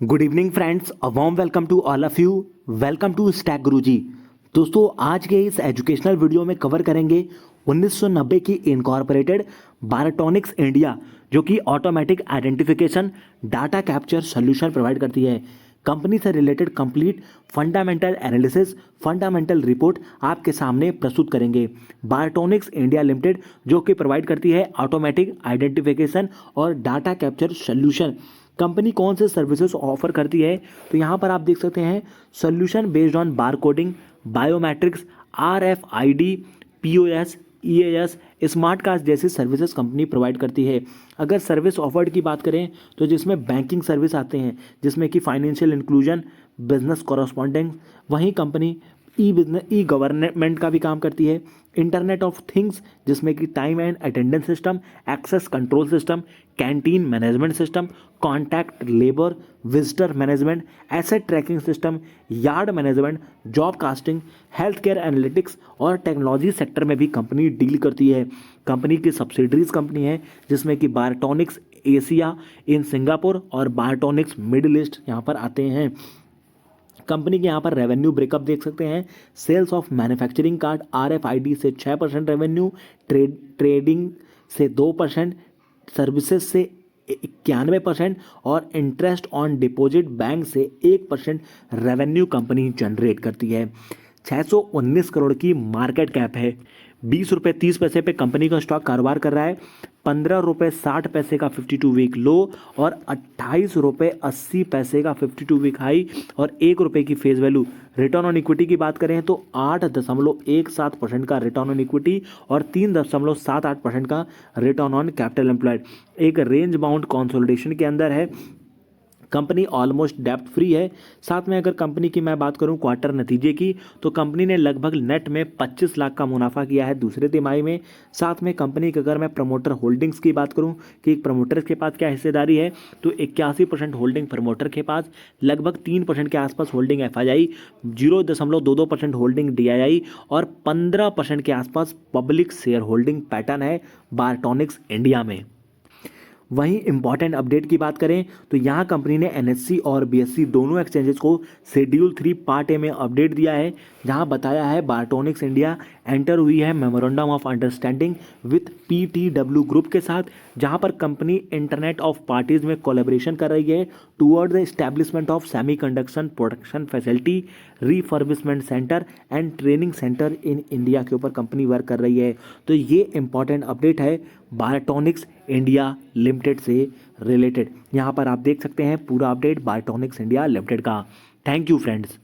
Good evening friends, a warm welcome to all of you. Welcome to Stack Guruji. दोस्तों, आज के इस educational video में कवर करेंगे 1990 की इनकॉर्पोरेटेड बायोट्रॉनिक्स इंडिया, जो कि automatic identification data capture solution provide करती है। कंपनी से related complete fundamental analysis, fundamental report आपके सामने प्रस्तुत करेंगे। बायोट्रॉनिक्स इंडिया लिमिटेड जो कि प्रोवाइड करती है ऑटोमेटिक आइडेंटिफिकेशन और डाटा कैप्चर सॉल्यूशन। कंपनी कौन से सर्विसेज ऑफर करती है, तो यहाँ पर आप देख सकते हैं solution based on bar coding, biometrics, RFID, POS, EAS, smart card जैसी सर्विसेज कंपनी प्रोवाइड करती है। अगर सर्विस ऑफर्ड की बात करें तो जिसमें बैंकिंग सर्विस आते हैं, जिसमें कि फाइनेंशियल इंक्लूजन, बिजनेस कॉरस्पॉन्डेंस, वहीं कंपनी ई गवर्नमेंट का भी काम करती है। इंटरनेट ऑफ थिंग्स जिसमें कि time and attendance system, access control system, canteen management system, contact labour, visitor management, asset tracking system, yard management, job costing, health care analytics और technology sector में भी कंपनी डील करती है। Company की subsidiaries company है जिसमें कि बायोट्रॉनिक्स Asia in Singapore और बायोट्रॉनिक्स मिडिल ईस्ट यहाँ पर आते हैं। कंपनी के यहाँ पर रेवेन्यू ब्रेकअप देख सकते हैं। Sales of manufacturing card RFID से 6% रेवेन्यू, ट्रेडिंग से 2%, सर्विसेज से 91% और इंटरेस्ट ऑन डिपॉजिट बैंक से 1% रेवेन्यू कंपनी जनरेट करती है। 619 करोड़ की मार्केट कैप है। 20 रुपये 30 पैसे पे कंपनी का स्टॉक कारोबार कर रहा है। 15 रुपये 60 पैसे का 52 वीक लो और 28 रुपये 80 पैसे का 52 वीक हाई और 1 रुपये की face value. Return on equity की बात करें तो 8.17% का रिटर्न ऑन इक्विटी और 3.78% का रिटर्न ऑन कैपिटल एम्प्लॉयड। एक रेंज बाउंड कंसोलिडेशन के अंदर है। कंपनी ऑलमोस्ट डेप्ट फ्री है। साथ में अगर कंपनी की मैं बात करूं क्वार्टर नतीजे की, तो कंपनी ने लगभग नेट में 25 लाख का मुनाफा किया है दूसरे तिमाही में। साथ में कंपनी की अगर मैं प्रमोटर होल्डिंग्स की बात करूं कि प्रमोटर के पास क्या हिस्सेदारी है, तो 81% होल्डिंग प्रमोटर के पास, लगभग 3% के आसपास होल्डिंग FII, 0.22% होल्डिंग DII और 15% के आसपास पब्लिक शेयर होल्डिंग पैटर्न है बायोट्रॉनिक्स इंडिया में। वहीं इंपॉर्टेंट अपडेट की बात करें तो यहाँ कंपनी ने NSE और BSE दोनों एक्सचेंजेस को शेड्यूल 3 पार्ट ए में अपडेट दिया है, जहाँ बताया है बायोट्रॉनिक्स इंडिया एंटर हुई है memorandum of understanding with PTW group के साथ, जहाँ पर कंपनी इंटरनेट ऑफ पार्टीज में कोलैबोरेशन कर रही है toward the establishment of semiconductor production facility, refurbishment centre and training centre in India के ऊपर कंपनी वर्क कर रही है। तो ये इंपॉर्टेंट अपडेट है बायोट्रॉनिक्स इंडिया लिमिटेड से रिलेटेड। यहाँ पर आप देख सकते हैं पूरा अपडेट बायोट्रॉनिक्स इंडिया लिमिटेड का। Thank you friends.